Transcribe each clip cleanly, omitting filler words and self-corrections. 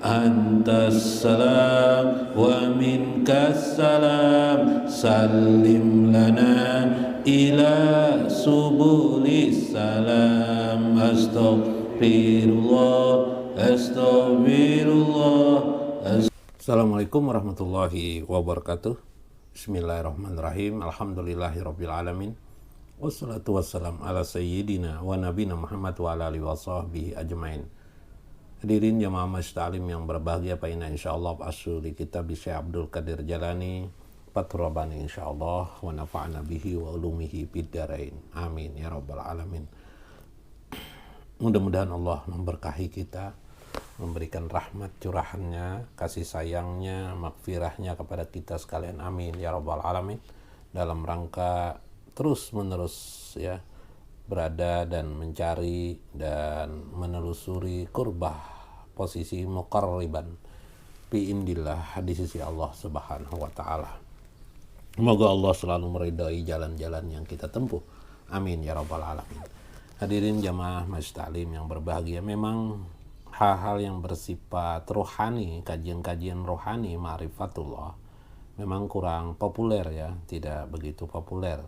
Antas salam wa minkas salam, salim lana ila subulis salam. Astaghfirullah, astaghfirullah. Assalamualaikum warahmatullahi wabarakatuh. Bismillahirrahmanirrahim. Alhamdulillahirabbil alamin. Wassalatu wassalam ala sayyidina wa nabina Muhammad wa ala alihi wa sahbihi ajmain. Hadirin jamaah Masjid Ta'lim yang berbahagia, Pak Ina insyaallah asul di kitab Syekh Abdul Qadir Jalani Fathur Rabbani insyaallah, wa nafa'ana bihi wa ulumihi fid dharain. Amin ya rabbal alamin. Mudah-mudahan Allah memberkahi kita, memberikan rahmat curahannya, kasih sayangnya, maghfirahnya kepada kita sekalian. Amin ya rabbal alamin. Dalam rangka terus menerus ya berada dan mencari dan menelusuri kurbah posisi muqarriban bi indillah di sisi Allah Subhanahu wa taala. Semoga Allah selalu meridai jalan-jalan yang kita tempuh. Amin ya rabbal alamin. Hadirin jamaah Masjid Ta'lim yang berbahagia, memang hal-hal yang bersifat rohani, kajian-kajian rohani, ma'rifatullah, memang kurang populer ya, tidak begitu populer.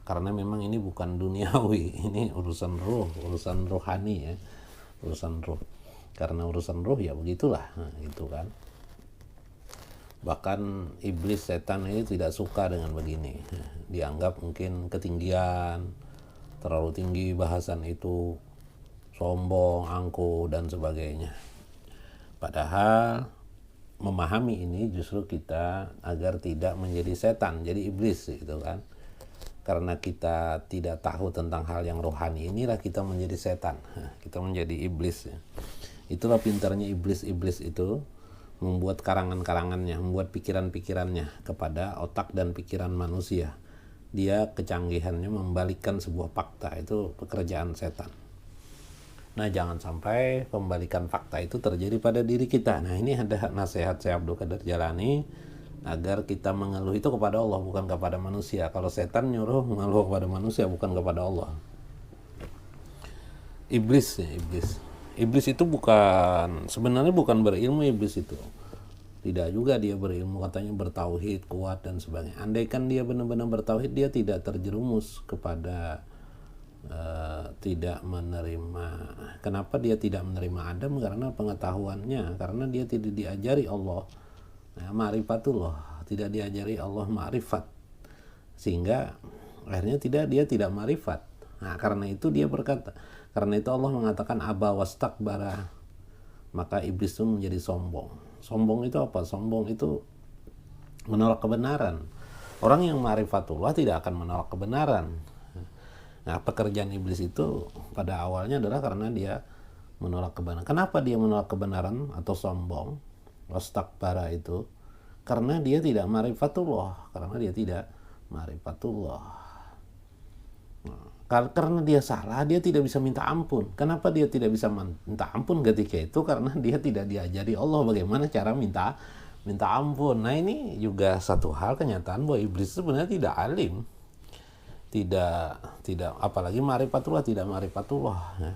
Karena memang ini bukan duniawi, ini urusan ruh, urusan rohani ya, urusan ruh. Karena urusan ruh ya begitulah, nah, gitu kan. Bahkan iblis, setan ini tidak suka dengan begini. Dianggap mungkin ketinggian, terlalu tinggi bahasan itu, sombong, angkuh dan sebagainya. Padahal memahami ini justru kita agar tidak menjadi setan, jadi iblis gitu kan. Karena kita tidak tahu tentang hal yang rohani, inilah kita menjadi setan, kita menjadi iblis ya. Itulah pintarnya iblis itu, membuat karangan-karangannya, membuat pikiran-pikirannya kepada otak dan pikiran manusia. Dia kecanggihannya membalikkan sebuah fakta, itu pekerjaan setan. Nah, jangan sampai pembalikan fakta itu terjadi pada diri kita. Nah, ini ada nasihat Syekh Abdul Qadir Jalani agar kita mengeluh itu kepada Allah, bukan kepada manusia. Kalau setan nyuruh mengeluh kepada manusia, bukan kepada Allah. Iblis ya, iblis itu sebenarnya bukan berilmu. Iblis itu tidak juga dia berilmu, katanya bertauhid, kuat dan sebagainya. Andaikan dia benar-benar bertauhid, dia tidak terjerumus kepada tidak menerima. Kenapa dia tidak menerima Adam? Karena pengetahuannya, karena dia tidak diajari Allah ma'rifatullah, tidak diajari Allah ma'rifat, sehingga akhirnya dia tidak ma'rifat. Nah, karena itu dia berkata, karena itu Allah mengatakan aba wastakbara, maka iblis itu menjadi sombong. Sombong itu apa? Sombong itu menolak kebenaran. Orang yang ma'rifatullah tidak akan menolak kebenaran. Nah, pekerjaan iblis itu pada awalnya adalah karena dia menolak kebenaran. Kenapa dia menolak kebenaran atau sombong? Wastakbara itu karena dia tidak ma'rifatullah, karena dia tidak ma'rifatullah. Karena dia salah, dia tidak bisa minta ampun. Kenapa dia tidak bisa minta ampun ketika itu? Karena dia tidak diajari Allah bagaimana cara minta ampun. Nah, ini juga satu hal kenyataan bahwa iblis sebenarnya tidak alim, tidak apalagi ma'rifatullah, tidak ma'rifatullah ya.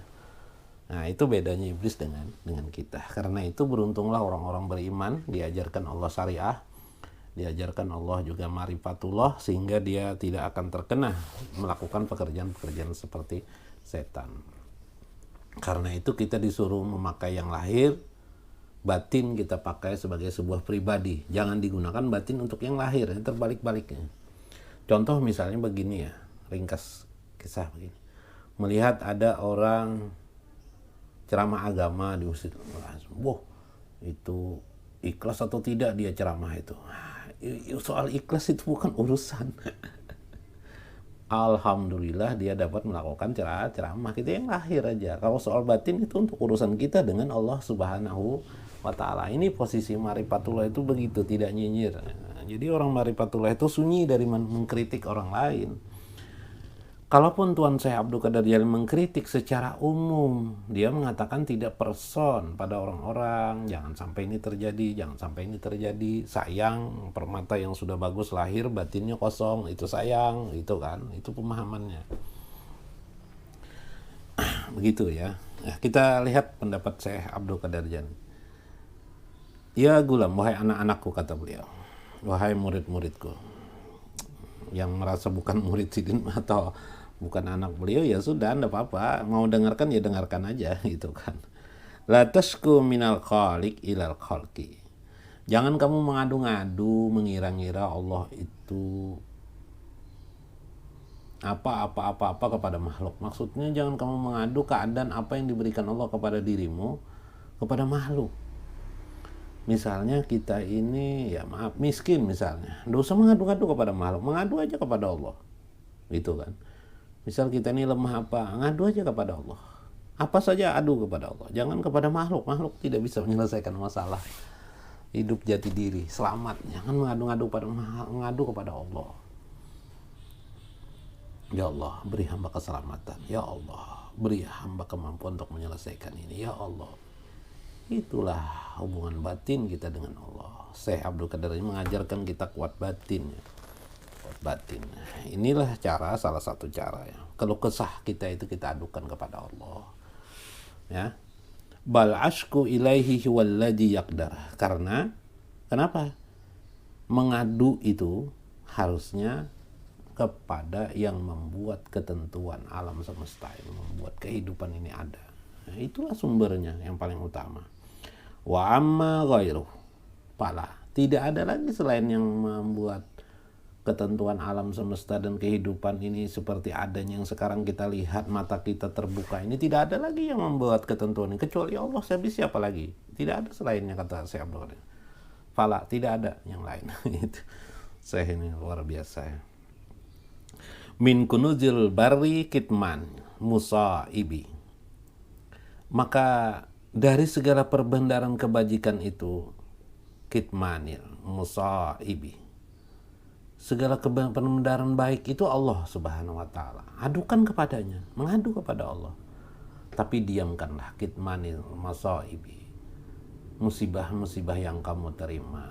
Nah, itu bedanya iblis dengan kita. Karena itu beruntunglah orang-orang beriman, diajarkan Allah syariah, diajarkan Allah juga ma'rifatullah, sehingga dia tidak akan terkena melakukan pekerjaan-pekerjaan seperti setan. Karena itu kita disuruh memakai yang lahir, batin kita pakai sebagai sebuah pribadi. Jangan digunakan batin untuk yang lahir, yang terbalik-baliknya. Contoh misalnya begini ya, ringkas kisah begini. Melihat ada orang ceramah agama di masjid, wah itu ikhlas atau tidak dia ceramah itu. Soal ikhlas itu bukan urusan. Alhamdulillah dia dapat melakukan ceramah, kita yang lahir aja. Kalau soal batin itu untuk urusan kita dengan Allah Subhanahu wa taala. Ini posisi ma'rifatullah itu begitu, tidak nyinyir. Jadi orang ma'rifatullah itu sunyi dari mengkritik orang lain. Kalaupun Tuan Syekh Abdul Qadir Jalani mengkritik secara umum, dia mengatakan tidak person pada orang-orang, jangan sampai ini terjadi, jangan sampai ini terjadi, sayang permata yang sudah bagus lahir batinnya kosong, itu sayang, itu kan, itu pemahamannya. Begitu ya. Nah, kita lihat pendapat Syekh Abdul Qadir Jalani. Ya gulam, wahai anak-anakku, kata beliau, wahai murid-muridku, yang merasa bukan murid sidin atau bukan anak beliau, ya sudah, anda apa-apa, mau dengarkan ya dengarkan aja gitu kan. La tashku minal khaliq ilal khalqi. Jangan kamu mengadu-ngadu, mengira-ngira Allah itu apa-apa kepada makhluk. Maksudnya jangan kamu mengadu keadaan apa yang diberikan Allah kepada dirimu kepada makhluk. Misalnya kita ini, ya maaf, miskin misalnya, nggak usah mengadu-ngadu kepada makhluk, mengadu aja kepada Allah, gitu kan. Misal kita ini lemah apa, ngadu aja kepada Allah. Apa saja adu kepada Allah, jangan kepada makhluk. Makhluk tidak bisa menyelesaikan masalah hidup jati diri, selamat. Jangan mengadu-ngadu kepada Allah. Ya Allah, beri hamba keselamatan. Ya Allah, beri hamba kemampuan untuk menyelesaikan ini. Ya Allah. Itulah hubungan batin kita dengan Allah. Syekh Abdul Qadir ini mengajarkan kita kuat batin. Kuat batin. Inilah cara, salah satu cara ya. Kalau kesah kita itu kita adukan kepada Allah. Ya. Bal ashku ilaihi walladhi yaqdar. Karena kenapa? Mengadu itu harusnya kepada yang membuat ketentuan alam semesta, yang membuat kehidupan ini ada. Nah, itulah sumbernya yang paling utama. Wa amma ghairuh, pala, tidak ada lagi selain yang membuat ketentuan alam semesta dan kehidupan ini seperti adanya yang sekarang kita lihat, mata kita terbuka ini. Tidak ada lagi yang membuat ketentuan ini kecuali Allah. Siapa lagi? Tidak ada selainnya, kata Syekh Abdul Qadir. Fala, tidak ada yang lain. Itu Syekh ini luar biasa ya. Min kunuzil bari kitman musaibi. Maka dari segala perbendaharaan kebajikan itu, kitmanil musaibi, segala perbendaharaan baik itu Allah Subhanahu wa taala. Adukan kepadanya, mengadu kepada Allah. Tapi diamkanlah kitmanil musaibi, musibah-musibah yang kamu terima,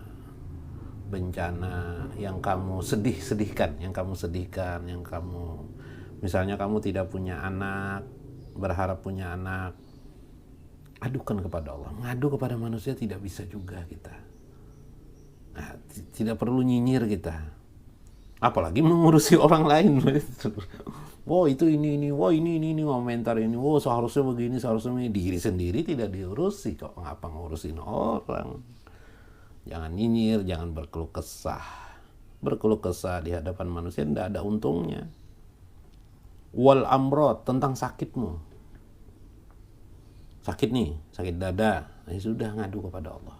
bencana yang kamu sedihkan, yang kamu misalnya kamu tidak punya anak, berharap punya anak, adukan kepada Allah. Ngadu kepada manusia tidak bisa juga kita. Nah, tidak perlu nyinyir kita, apalagi mengurusi orang lain. Wow, itu ini, wow ini komentar ini, wow seharusnya begini, seharusnya ini. Diri sendiri tidak diurusi kok, ngapa ngurusin orang. Jangan nyinyir, jangan berkeluh kesah. Berkeluh kesah di hadapan manusia tidak ada untungnya. Wal amrod, tentang sakitmu. Sakit nih, sakit dada, ya sudah, ngadu kepada Allah.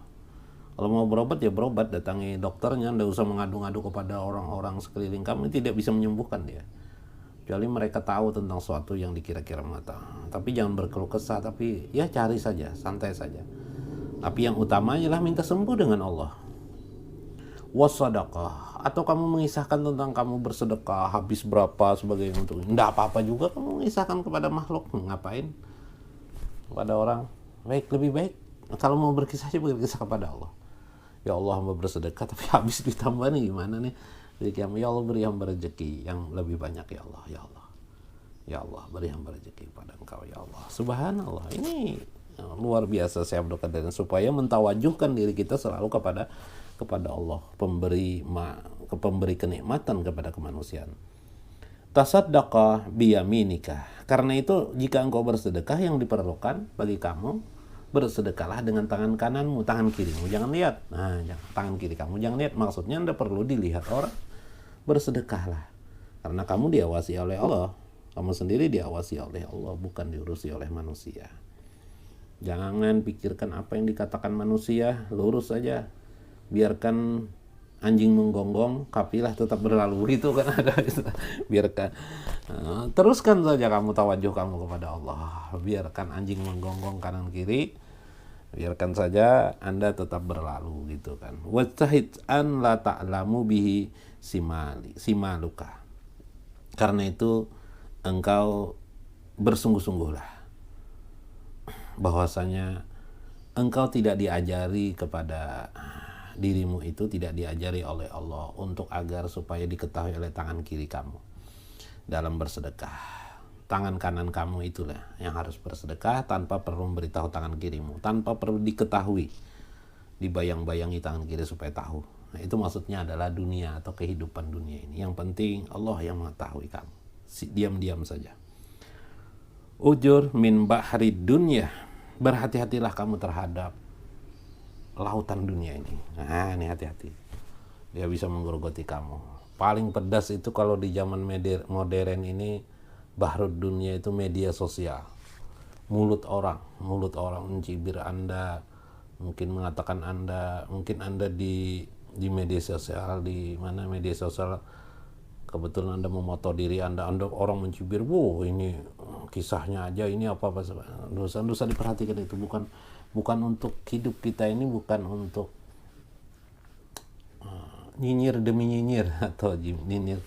Kalau mau berobat ya berobat, datangi dokternya, tidak usah mengadu-ngadu kepada orang-orang sekeliling kamu, tidak bisa menyembuhkan dia. Kecuali mereka tahu tentang sesuatu yang dikira-kira mengetahui. Tapi jangan berkeluh kesah, tapi ya cari saja, santai saja. Tapi yang utamanya lah minta sembuh dengan Allah. Wassadaqah, atau kamu mengisahkan tentang kamu bersedekah, habis berapa sebagai untuk, tidak apa-apa juga kamu mengisahkan kepada makhluk. Ngapain? Kepada orang, lebih baik kalau mau berkisah kepada Allah. Ya Allah, hamba bersedekah tapi habis ditambah nih, gimana nih? Ya Allah, beri hamba rezeki yang lebih banyak ya Allah. Ya Allah, ya Allah, beri hamba rezeki kepada Engkau ya Allah. Subhanallah, ini luar biasa Syekh Abdul Qadir, supaya mentawajuhkan diri kita selalu kepada Allah, pemberi kenikmatan kepada kemanusiaan. Tasaddaqa biyaminika. Karena itu jika engkau bersedekah, yang diperlukan bagi kamu, bersedekahlah dengan tangan kananmu, tangan kirimu jangan lihat. Nah, tangan kiri kamu jangan lihat. Maksudnya Anda perlu dilihat orang. Bersedekahlah. Karena kamu diawasi oleh Allah. Kamu sendiri diawasi oleh Allah, bukan diurusi oleh manusia. Jangan pikirkan apa yang dikatakan manusia, lurus saja. Biarkan anjing menggonggong, kafilah tetap berlalu, gitu kan ada. Biarkan, teruskan saja kamu tawajuh kamu kepada Allah. Biarkan anjing menggonggong kanan kiri, biarkan saja Anda tetap berlalu, gitu kan. Wajtahid an la ta'lamu bihi simaluka. Karena itu engkau bersungguh-sungguhlah bahwasanya engkau tidak diajari kepada dirimu itu, tidak diajari oleh Allah untuk agar supaya diketahui oleh tangan kiri kamu dalam bersedekah. Tangan kanan kamu itulah yang harus bersedekah tanpa perlu memberitahu tangan kirimu, tanpa perlu diketahui dibayang-bayangi tangan kiri supaya tahu. Nah, itu maksudnya adalah dunia atau kehidupan dunia ini. Yang penting Allah yang mengetahui kamu. Diam-diam saja. Ujur min bahri dunya. Berhati-hatilah kamu terhadap lautan dunia ini. Nah, ini hati-hati. Dia bisa menggerogoti kamu. Paling pedas itu kalau di zaman modern ini, bahrud dunia itu media sosial. Mulut orang mencibir Anda, mungkin mengatakan mungkin Anda di media sosial, di mana media sosial kebetulan Anda memoto diri Anda orang mencibir, wow ini kisahnya aja, ini apa dosa diperhatikan. Itu bukan untuk hidup kita ini, bukan untuk nyinyir demi nyinyir atau nyinyir,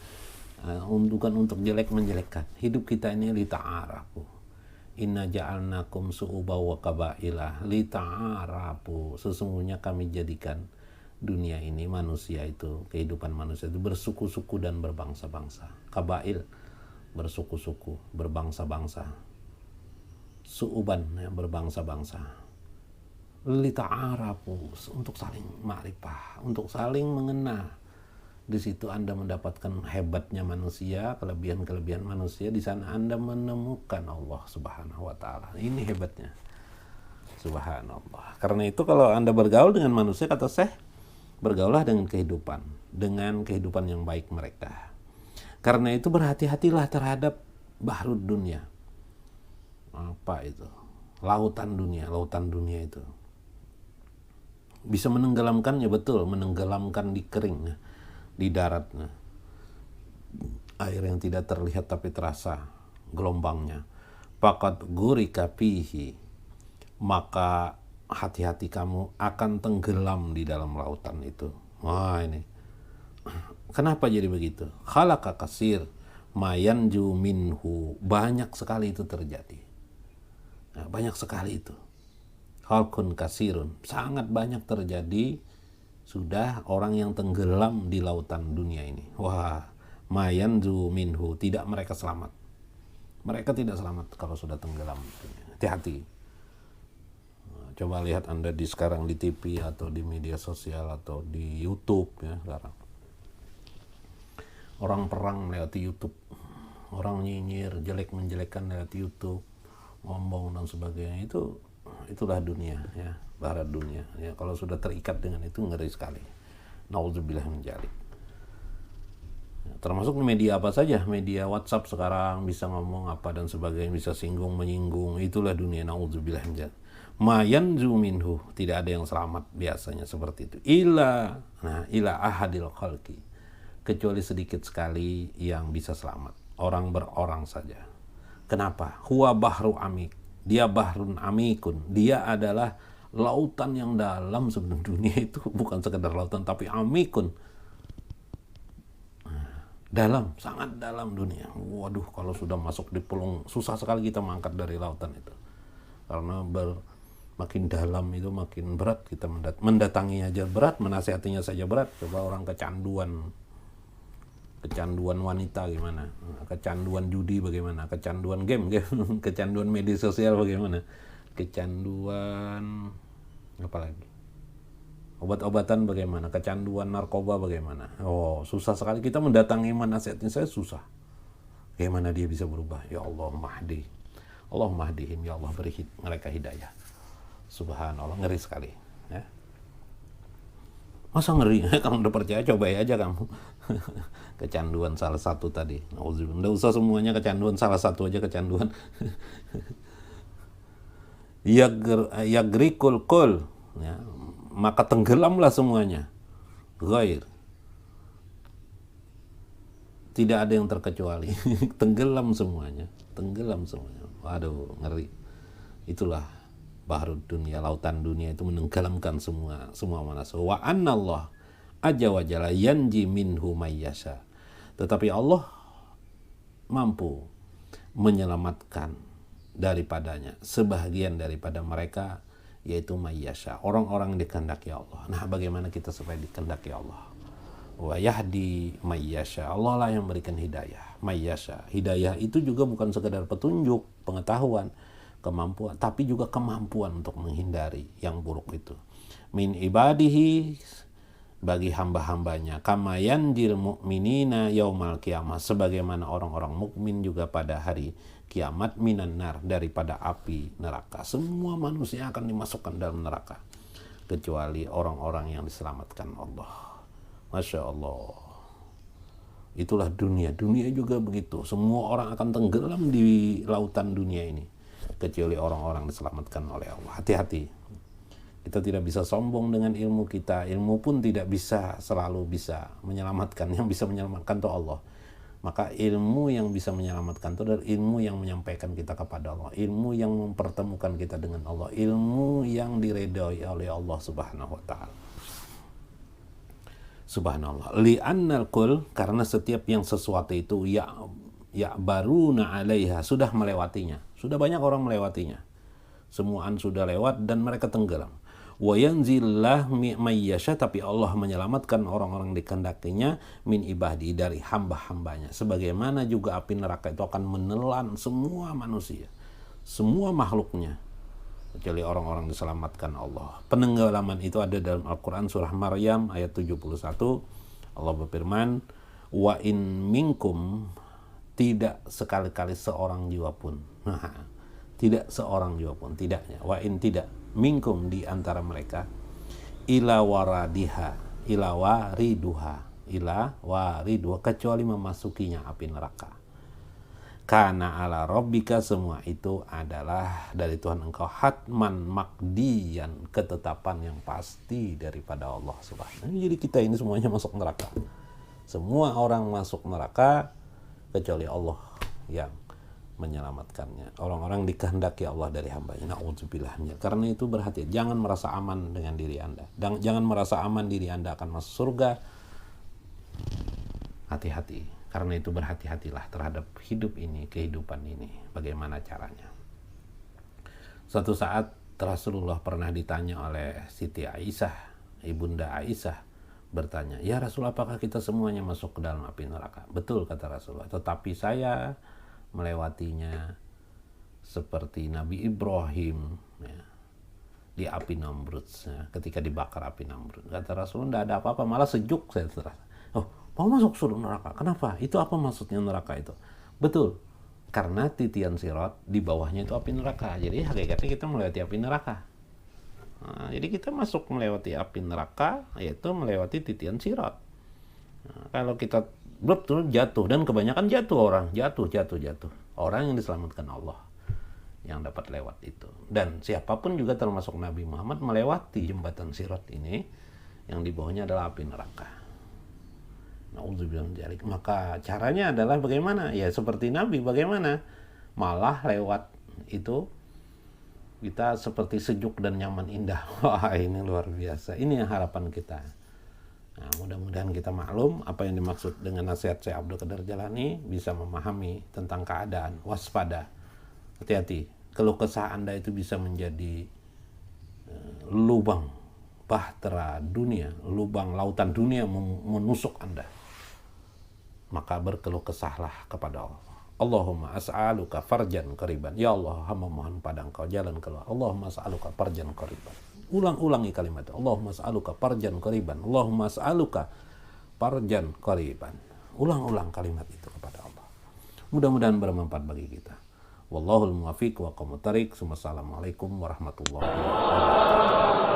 bukan untuk jelek menjelekkan. Hidup kita ini lita'arafu. Inna ja'alnakum su'uba wa qabaila lita'arafu. Sesungguhnya kami jadikan dunia ini, manusia itu, kehidupan manusia itu bersuku-suku dan berbangsa-bangsa. Qabail, bersuku-suku, berbangsa-bangsa. Su'uban, ya, berbangsa-bangsa. Lita'arafu, untuk saling ma'rifah, untuk saling mengenal. Di situ Anda mendapatkan hebatnya manusia, kelebihan-kelebihan manusia. Di sana Anda menemukan Allah Subhanahu wa taala. Ini hebatnya. Subhanallah. Karena itu kalau Anda bergaul dengan manusia, kata Syekh, bergaulah dengan kehidupan yang baik mereka. Karena itu berhati-hatilah terhadap bahrud dunia. Apa itu? Lautan dunia itu. Bisa menenggelamkannya, betul, menenggelamkan di kering, di daratnya. Air yang tidak terlihat tapi terasa gelombangnya. Faqad gurika fihi, maka hati-hati kamu akan tenggelam di dalam lautan itu. Wah, ini kenapa jadi begitu? Khalaqa kasir mayanju minhu, banyak sekali itu terjadi. Nah, banyak sekali itu. Khalqun kasirun, sangat banyak terjadi sudah orang yang tenggelam di lautan dunia ini. Wah, mayanju minhu, tidak mereka selamat. Mereka tidak selamat kalau sudah tenggelam. Hati-hati. Coba lihat Anda sekarang di TV atau di media sosial atau di YouTube ya sekarang. Orang perang lewat YouTube. Orang nyinyir, jelek menjelekkan lewat YouTube, ngomong dan sebagainya. Itulah dunia ya, barat dunia ya. Kalau sudah terikat dengan itu ngeri sekali. Nauzubillah min dzalik. Termasuk media apa saja, media WhatsApp sekarang bisa ngomong apa dan sebagainya, bisa singgung menyinggung. Itulah dunia, nauzubillah min dzalik. Mayanzu minhu, tidak ada yang selamat biasanya seperti itu. Ila ahadil khalqi, kecuali sedikit sekali yang bisa selamat. Orang berorang saja. Kenapa? Huwa bahru amik, dia bahrun amikun, dia adalah lautan yang dalam. Sebenarnya dunia itu bukan sekedar lautan, tapi amikun, dalam, sangat dalam dunia. Waduh, kalau sudah masuk di pelung, susah sekali kita mengangkat dari lautan itu, karena makin dalam itu makin berat. Kita mendatanginya aja berat, menasihatinya saja berat. Coba orang kecanduan wanita gimana, kecanduan judi bagaimana, kecanduan game kecanduan media sosial bagaimana, kecanduan apa lagi, obat-obatan bagaimana, kecanduan narkoba bagaimana. Oh, susah sekali kita mendatangi menasihati, saya susah. Bagaimana dia bisa berubah? Ya Allah mahdi, Allah mahdihim, ya Allah beri mereka hidayah. Subhanallah, ngeri sekali ya. Masa ngeri? Kalau udah percaya coba aja kamu. Kecanduan salah satu tadi. Nggak usah semuanya kecanduan, salah satu aja kecanduan. Yagrikul kul, ya, maka tenggelamlah semuanya. Ghair, tidak ada yang terkecuali. Tenggelam semuanya. Waduh, ngeri. Itulah bahrud dunia, lautan dunia itu menenggelamkan semua manusia. Wa annallah ajza wa jalla yanji minhu mayyasha. Tetapi Allah mampu menyelamatkan daripadanya sebahagian daripada mereka, yaitu mayyasha, orang-orang yang dikehendaki Allah. Nah, bagaimana kita supaya dikehendaki Allah? Wa yahdi mayyasha, Allah lah yang memberikan hidayah. Mayyasha, hidayah itu juga bukan sekedar petunjuk, pengetahuan, kemampuan, tapi juga kemampuan untuk menghindari yang buruk itu. min ibadihi, bagi hamba-hambanya, kama yanjil mu'minina yaumal qiyamah, sebagaimana orang-orang mukmin juga pada hari kiamat, minan nar, daripada api neraka. Semua manusia akan dimasukkan dalam neraka kecuali orang-orang yang diselamatkan Allah. Masya Allah. Itulah dunia. Dunia juga begitu. Semua orang akan tenggelam di lautan dunia ini kecuali orang-orang diselamatkan oleh Allah. Hati-hati. Kita tidak bisa sombong dengan ilmu kita. Ilmu pun tidak bisa selalu bisa menyelamatkan. Yang bisa menyelamatkan itu Allah. Maka ilmu yang bisa menyelamatkan itu adalah ilmu yang menyampaikan kita kepada Allah. Ilmu yang mempertemukan kita dengan Allah. Ilmu yang diredai oleh Allah Subhanahu wa ta'ala. Subhanallah. Li'annal kul, karena setiap yang sesuatu itu ya baruna alaiha, sudah melewatinya. Sudah banyak orang melewatinya. Semuaan sudah lewat dan mereka tenggelam. Wa yanzillah mayyasha, tapi Allah menyelamatkan orang-orang dikehendakinya min ibadi, dari hamba-hambanya. Sebagaimana juga api neraka itu akan menelan semua manusia, semua makhluknya, kecuali orang-orang diselamatkan Allah. Penenggelaman itu ada dalam Al-Quran surah Maryam ayat 71. Allah berfirman, wa in minkum, tidak sekali-kali seorang jiwa pun. Nah, tidak seorang jiwa pun, tidaknya. Wa in, tidak, minkum, di antara mereka, ila wariduha, kecuali memasukinya api neraka. Kana ala rabbika, semua itu adalah dari Tuhan engkau, hatman makdiyan, ketetapan yang pasti daripada Allah Subhanahu. Jadi kita ini semuanya masuk neraka. Semua orang masuk neraka kecuali Allah yang menyelamatkannya. Orang-orang dikehendaki Allah dari hambanya. Na'udzubillah. Karena itu berhati-hati. Jangan merasa aman dengan diri Anda. Dan jangan merasa aman diri Anda akan masuk surga. Hati-hati. Karena itu berhati-hatilah terhadap hidup ini, kehidupan ini. Bagaimana caranya? Suatu saat Rasulullah pernah ditanya oleh Siti Aisyah, Ibunda Aisyah, bertanya, ya Rasul, apakah kita semuanya masuk ke dalam api neraka? Betul, kata Rasulullah, tetapi saya melewatinya seperti Nabi Ibrahim ya, di api Namrud ya, ketika dibakar api Namrud. Kata Rasulullah, tidak ada apa-apa, malah sejuk saya terasa. Oh, mau masuk surga neraka? Kenapa? Itu apa maksudnya neraka itu? Betul, karena titian sirat di bawahnya itu api neraka. Jadi hakikatnya kita melewati api neraka. Nah, jadi kita masuk melewati api neraka, yaitu melewati titian sirat. Nah, kalau kita betul jatuh, dan kebanyakan jatuh orang, jatuh. Orang yang diselamatkan Allah yang dapat lewat itu. Dan siapapun juga termasuk Nabi Muhammad melewati jembatan sirat ini, yang di bawahnya adalah api neraka. Na'udzubillah min dzalik. Maka caranya adalah bagaimana? Ya seperti Nabi, bagaimana? Malah lewat itu kita seperti sejuk dan nyaman, indah. Wah, ini luar biasa. Ini yang harapan kita. Nah, mudah-mudahan kita maklum apa yang dimaksud dengan nasihat Syekh Abdul Qadir Jailani, bisa memahami tentang keadaan, waspada, hati-hati. Keluh kesah Anda itu bisa menjadi lubang bahtera dunia, lubang lautan dunia menusuk Anda. Maka berkeluh kesahlah kepada Allah. Allahumma as'aluka farjan qariban. Ya Allah, hamba mohon pada Engkau jalan keluar. Allahumma as'aluka farjan qariban. Ulang-ulangi kalimat itu. Allahumma as'aluka farjan qariban. Allahumma as'aluka farjan qariban. Ulang-ulang kalimat itu kepada Allah. Mudah-mudahan bermanfaat bagi kita. Wallahul muwaffiq wa aqwamut thariq. Wassalamualaikum warahmatullahi wabarakatuh.